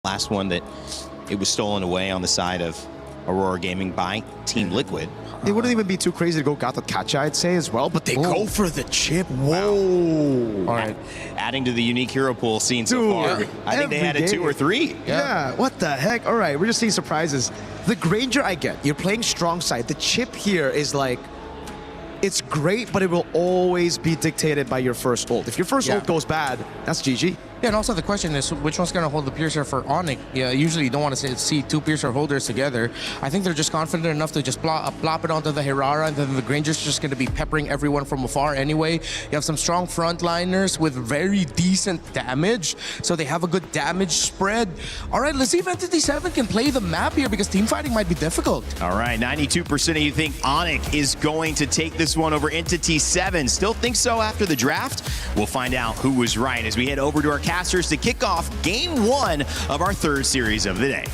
last one that it was stolen away on the side of Aurora Gaming by Team Liquid. It wouldn't even be too crazy to go got the catch, I'd say, as well, but they go for the chip. Whoa. All right. Adding to the unique hero pool seen so far. I think they had a 2 or 3. Yeah, what the heck? All right, we're just seeing surprises. The Granger, I get. You're playing strong side. The chip here is like, it's great, but it will always be dictated by your first ult. If your first ult goes bad, that's GG. Yeah, and also the question is, which one's going to hold the Piercer for ONIC? Yeah, usually you don't want to see two Piercer holders together. I think they're just confident enough to just plop it onto the Hirara, and then the Granger's just going to be peppering everyone from afar anyway. You have some strong frontliners with very decent damage, so they have a good damage spread. All right, let's see if Entity 7 can play the map here, because team fighting might be difficult. All right, 92% of you think ONIC is going to take this one over Entity 7. Still think so after the draft? We'll find out who was right as we head over to our casters to kick off Game 1 of our third series of the day.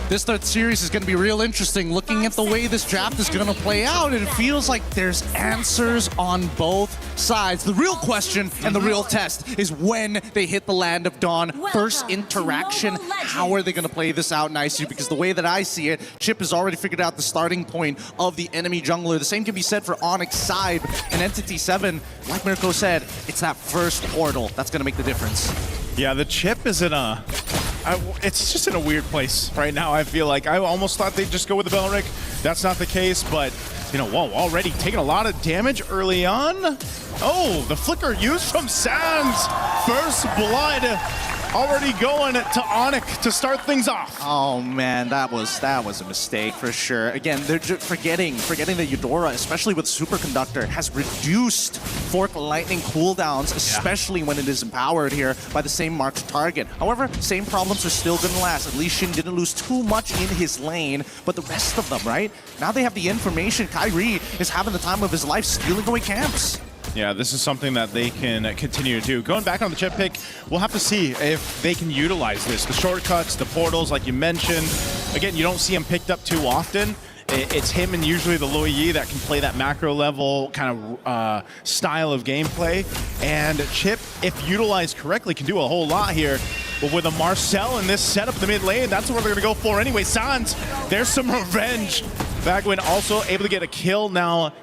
This third series is going to be real interesting. Looking at the way this draft is going to play out, it feels like there's answers on both sides. The real question and the real test is when they hit the Land of Dawn. First interaction, how are they going to play this out nicely? Because the way that I see it, Chip has already figured out the starting point of the enemy jungler. The same can be said for ONIC's side. And Entity 7, like Mirko said, it's that first portal that's going to make the difference. Yeah, the Chip is in a... it's just in a weird place right now, I feel like. I almost thought they'd just go with the Belric. That's not the case, but, you know, whoa, already taking a lot of damage early on. Oh, the flicker used from Sands. First blood already going to ONIC to start things off. Oh man, that was a mistake for sure. Again, they're just forgetting that Eudora, especially with Superconductor, has reduced Fork Lightning cooldowns, especially when it is empowered here by the same marked target. However, same problems are still gonna last. At least Shin didn't lose too much in his lane, but the rest of them, right? Now they have the information. Kyrie is having the time of his life stealing away camps. Yeah, this is something that they can continue to do. Going back on the chip pick, we'll have to see if they can utilize this. The shortcuts, the portals, like you mentioned. Again, you don't see him picked up too often. It's him and usually the Lui Yi that can play that macro level kind of style of gameplay. And Chip, if utilized correctly, can do a whole lot here. But with a Marcel in this setup, the mid lane, that's what they're going to go for anyway. Sans, there's some revenge. Bagwin also able to get a kill now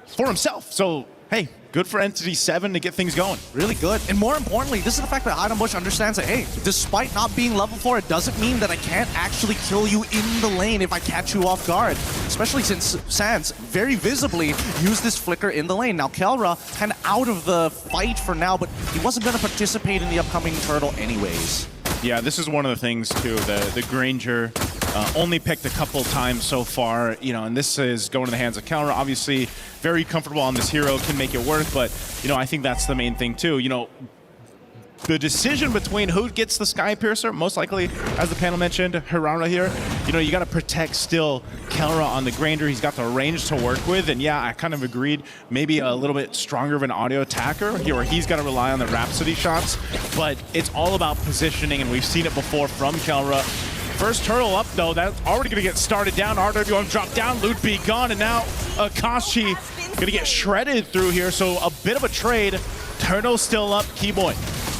for himself. So, hey, good for Entity 7 to get things going. Really good. And more importantly, this is the fact that Bush understands that, hey, despite not being level 4, it doesn't mean that I can't actually kill you in the lane if I catch you off guard. Especially since Sans very visibly used this flicker in the lane. Now, Kelra kind of out of the fight for now, but he wasn't going to participate in the upcoming turtle anyways. Yeah, this is one of the things, too. The Granger only picked a couple times so far, you know, and this is going to the hands of Kelra. Obviously, very comfortable on this hero, can make it work, but, you know, I think that's the main thing, too. You know, the decision between who gets the Sky Piercer, most likely, as the panel mentioned, Hirara here, you know, you got to protect still Kelra on the Granger. He's got the range to work with, and yeah, I kind of agreed, maybe a little bit stronger of an audio attacker here, where he's got to rely on the Rhapsody shots, but it's all about positioning, and we've seen it before from Kelra. First turtle up, though, that's already going to get started down. RWM drop down, Loot be gone, and now Akashi going to get shredded through here, so a bit of a trade. Turtle still up, Keyboy.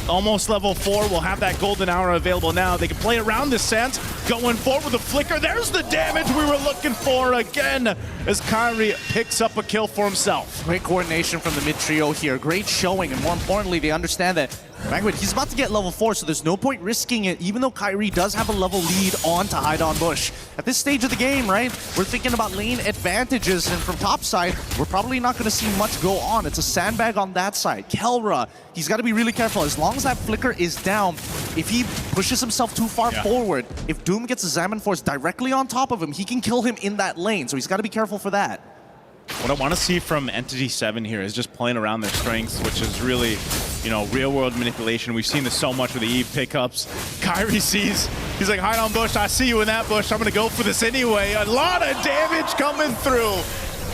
Almost level 4, will have that golden hour available now. They can play around this sense, going forward with the flicker. There's the damage we were looking for again, as Kyrie picks up a kill for himself. Great coordination from the mid trio here, great showing, and more importantly, they understand that Bagwin, he's about to get level 4, so there's no point risking it, even though Kyrie does have a level lead on to Bush. At this stage of the game, right, we're thinking about lane advantages, and from top side, we're probably not going to see much go on. It's a sandbag on that side. Kelra, he's got to be really careful. As long as that flicker is down, if he pushes himself too far forward, if Doom gets a Zaman Force directly on top of him, he can kill him in that lane, so he's got to be careful for that. What I want to see from Entity 7 here is just playing around their strengths, which is really, you know, real-world manipulation. We've seen this so much with the Eve pickups. Kyrie sees, he's like, hide on bush, I see you in that bush, I'm going to go for this anyway. A lot of damage coming through.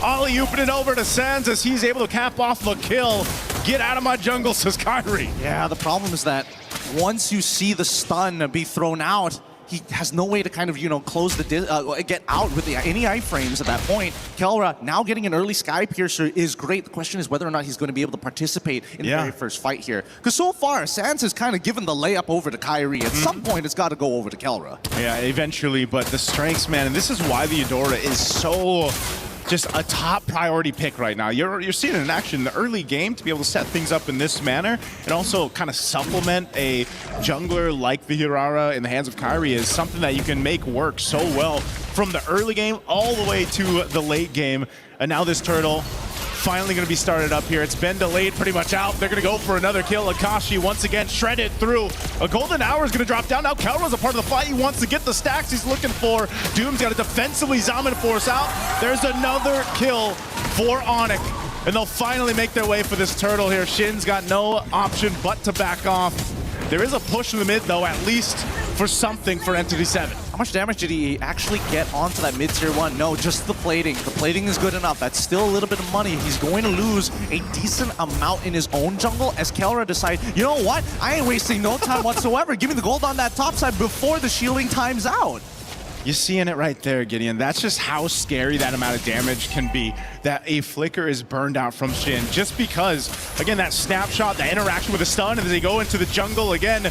Ollie-ooping it over to Sans as he's able to cap off the kill. Get out of my jungle, says Kyrie. Yeah, the problem is that once you see the stun be thrown out, he has no way to kind of, close the get out with any iframes at that point. Kelra now getting an early Sky Piercer is great. The question is whether or not he's going to be able to participate in the very first fight here. Because so far, Sans has kind of given the layup over to Kyrie. At some point, it's got to go over to Kelra. Yeah, eventually, but the strengths, man, and this is why the Eudora is so just a top priority pick right now. You're seeing it in action in the early game to be able to set things up in this manner and also kind of supplement a jungler like the Hirara in the hands of Kyrie is something that you can make work so well from the early game all the way to the late game. And now this turtle finally going to be started up here. It's been delayed pretty much out. They're going to go for another kill. Akashi once again shredded through. A golden hour is going to drop down. Now Kelra's a part of the fight. He wants to get the stacks he's looking for. Doom's got to defensively Zaman force out. There's another kill for ONIC. And they'll finally make their way for this turtle here. Shin's got no option but to back off. There is a push in the mid, though, at least for something for Entity 7. How much damage did he actually get onto that mid-tier 1? No, just the plating. The plating is good enough. That's still a little bit of money. He's going to lose a decent amount in his own jungle as Kelra decides, you know what? I ain't wasting no time whatsoever. Give me the gold on that top side before the shielding time's out. You're seeing it right there, Gideon. That's just how scary that amount of damage can be, that a flicker is burned out from Shin. Just because, again, that snapshot, the interaction with the stun, and as they go into the jungle again,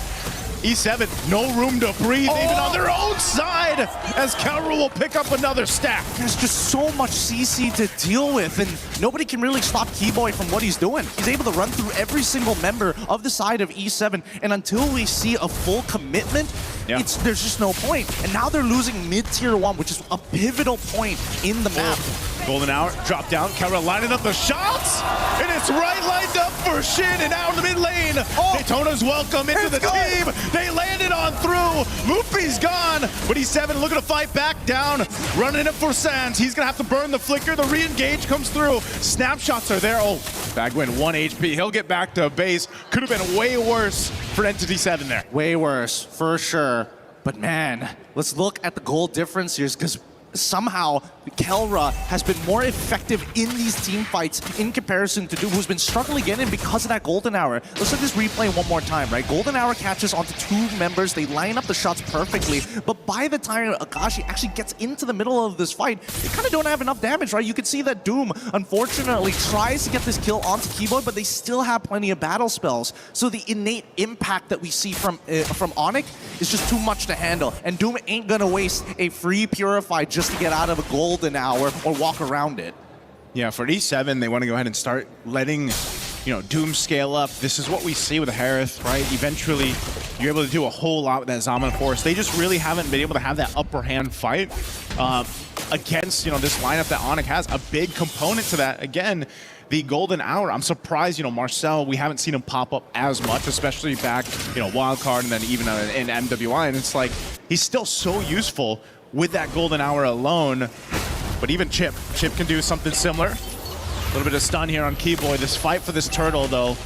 E7, no room to breathe, even on their own side, as Kelra will pick up another stack. There's just so much CC to deal with, and nobody can really stop Keyboy from what he's doing. He's able to run through every single member of the side of E7, and until we see a full commitment, there's just no point. And now they're losing mid-tier 1, which is a pivotal point in the map. Golden hour, drop down, Kelra lining up the shots, and it's right lined up for Shin, and out in the mid lane. Daytona's welcome into the team. They landed on through. Luffy's gone, but E7 looking to fight back down, running it for Sans. He's gonna have to burn the flicker. The re-engage comes through. Snapshots are there. Oh, Bagwin, 1 HP. He'll get back to base. Could have been way worse for Entity 7 there. Way worse, for sure. But man, let's look at the goal difference here, because somehow Kelra has been more effective in these team fights in comparison to Doom, who's been struggling again because of that golden hour. Let's look at this replay one more time, right? Golden hour catches onto 2 members. They line up the shots perfectly, but by the time Akashi actually gets into the middle of this fight, they kind of don't have enough damage, right? You can see that Doom, unfortunately, tries to get this kill onto Keyboard, but they still have plenty of battle spells. So the innate impact that we see from ONIC is just too much to handle, and Doom ain't gonna waste a free Purify just to get out of a golden hour or walk around it. Yeah, for E7, they want to go ahead and start letting, Doom scale up. This is what we see with Harith, right? Eventually, you're able to do a whole lot with that Zaman Force. They just really haven't been able to have that upper hand fight against, this lineup that ONIC has. A big component to that, again, the golden hour. I'm surprised, Marcel, we haven't seen him pop up as much, especially back, wildcard and then even in MWI. And it's like, he's still so useful with that golden hour alone. But even Chip can do something similar. A little bit of stun here on Keyboy. This fight for this turtle, though,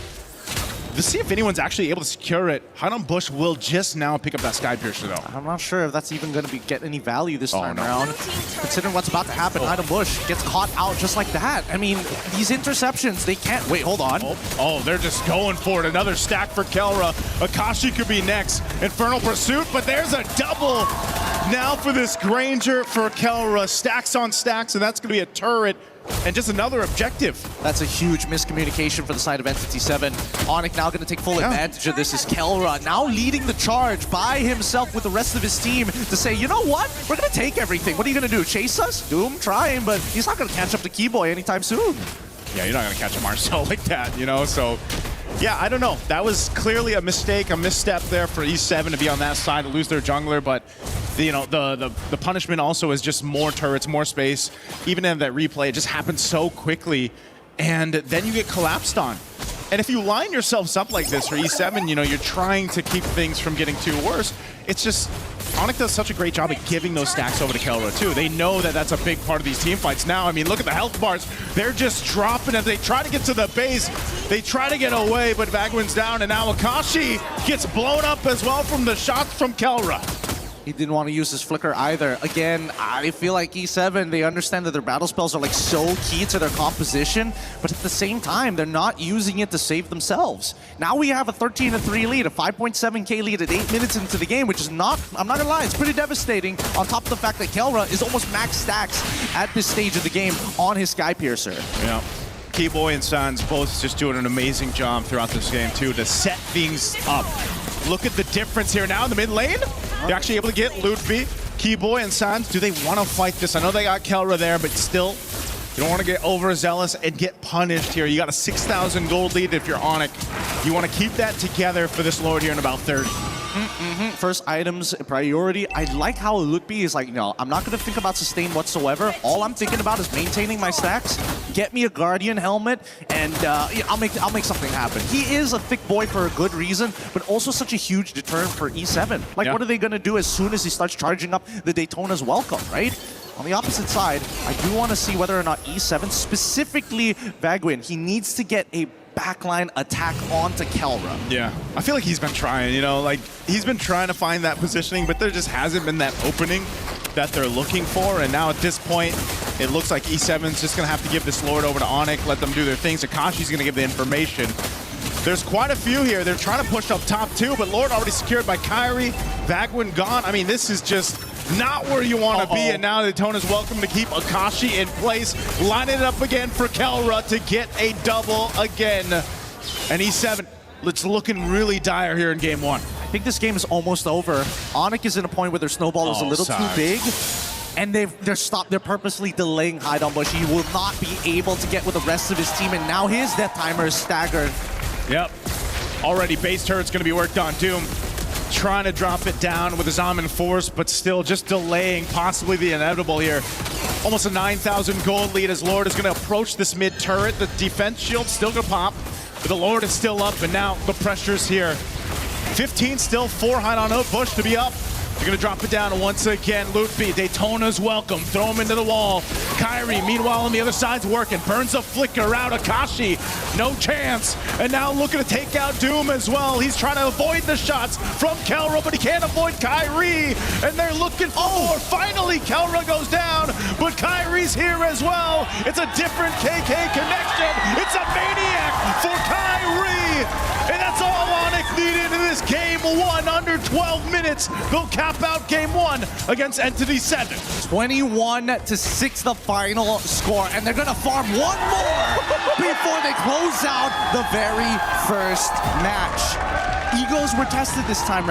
to see if anyone's actually able to secure it. Hidon Bush will just now pick up that Sky Piercer, though. I'm not sure if that's even going to get any value this time around. Considering what's about to happen, Hidon Bush gets caught out just like that. I mean, these interceptions, they can't... Wait, hold on. Oh, they're just going for it. Another stack for Kelra. Akashi could be next. Infernal Pursuit, but there's a double now for this Granger for Kelra. Stacks on stacks, and that's going to be a turret. And just another objective. That's a huge miscommunication for the side of Entity 7. ONIC now going to take full advantage of this. Is Kelra now leading the charge by himself with the rest of his team to say, you know what? We're going to take everything. What are you going to do? Chase us? Doom trying, but he's not going to catch up to Keyboy anytime soon. Yeah, you're not going to catch a Marcel like that, So, yeah, I don't know. That was clearly a mistake, a misstep there for E7 to be on that side, to lose their jungler, but the punishment also is just more turrets, more space. Even in that replay, it just happens so quickly, and then you get collapsed on. And if you line yourselves up like this for E7, you're trying to keep things from getting too worse. It's just, ONIC does such a great job at giving those stacks over to Kelra, too. They know that that's a big part of these team fights now. I mean, look at the health bars. They're just dropping as they try to get to the base. They try to get away, but Bagwin's down, and now Akashi gets blown up as well from the shots from Kelra. He didn't want to use his flicker either. Again, I feel like E7, they understand that their battle spells are like so key to their composition, but at the same time, they're not using it to save themselves. Now we have a 13-3 lead, a 5.7k lead at 8 minutes into the game, which is not, I'm not gonna lie, it's pretty devastating on top of the fact that Kelra is almost max stacks at this stage of the game on his Sky Piercer. Yeah. Keyboy and Sans both just doing an amazing job throughout this game too to set things up. Look at the difference here now in the mid lane. They're actually able to get Ludwig, Keyboy, and Sans. Do they want to fight this? I know they got Kelra there, but still, you don't want to get overzealous and get punished here. You got a 6,000 gold lead if you're ONIC. You want to keep that together for this Lord here in about 30. First items priority. I like how Ludwig is like, no, I'm not going to think about sustain whatsoever. All I'm thinking about is maintaining my stacks, get me a Guardian helmet, and yeah, I'll make something happen. He is a thick boy for a good reason, but also such a huge deterrent for E7. Like, Yeah. what are they going to do as soon as he starts charging up the Daytona's welcome, right? On the opposite side, I do want to see whether or not E7, specifically Vagwin, he needs to get a backline attack onto Kelra. Yeah, I feel like he's been trying, you know, like he's been trying to find that positioning, but there just hasn't been that opening that they're looking for. And now at this point, it looks like E7's just gonna have to give this Lord over to ONIC, let them do their things. Akashi's gonna give the information. There's quite a few here. They're trying to push up top too, but Lord already secured by Kyrie. Vagwin gone. I mean, this is just not where you want to be. And now Daytona's welcome to keep Akashi in place. Line it up again for Kelra to get a double again. And E7, it's looking really dire here in game one. I think this game is almost over. ONIC is in a point where their snowball is a little too big. And they're purposely delaying Hide on Bush. He will not be able to get with the rest of his team, and now his death timer is staggered. Yep. Already base turret's gonna be worked on. Doom trying to drop it down with his Almond Force, but still just delaying possibly the inevitable here. Almost a 9,000 gold lead as Lord is gonna approach this mid turret. The defense shield's still gonna pop, but the Lord is still up, and now the pressure's here. 15 still, 4 Hide on Bush to be up. They're gonna drop it down once again. Ludwig, Daytona's welcome. Throw him into the wall. Kyrie, meanwhile, on the other side's working. Burns a flicker out. Akashi, no chance. And now looking to take out Doom as well. He's trying to avoid the shots from Kelra, but he can't avoid Kyrie. And they're looking for more. Finally, Kelra goes down, but Kyrie's here as well. It's a different KK connection. It's a maniac for Kyrie. And that's all ONIC needed in this game one. Under 12 minutes, they'll cap out game one against Entity 7. 21-6 the final score, and they're gonna farm one more before they close out the very first match. Egos were tested this time round.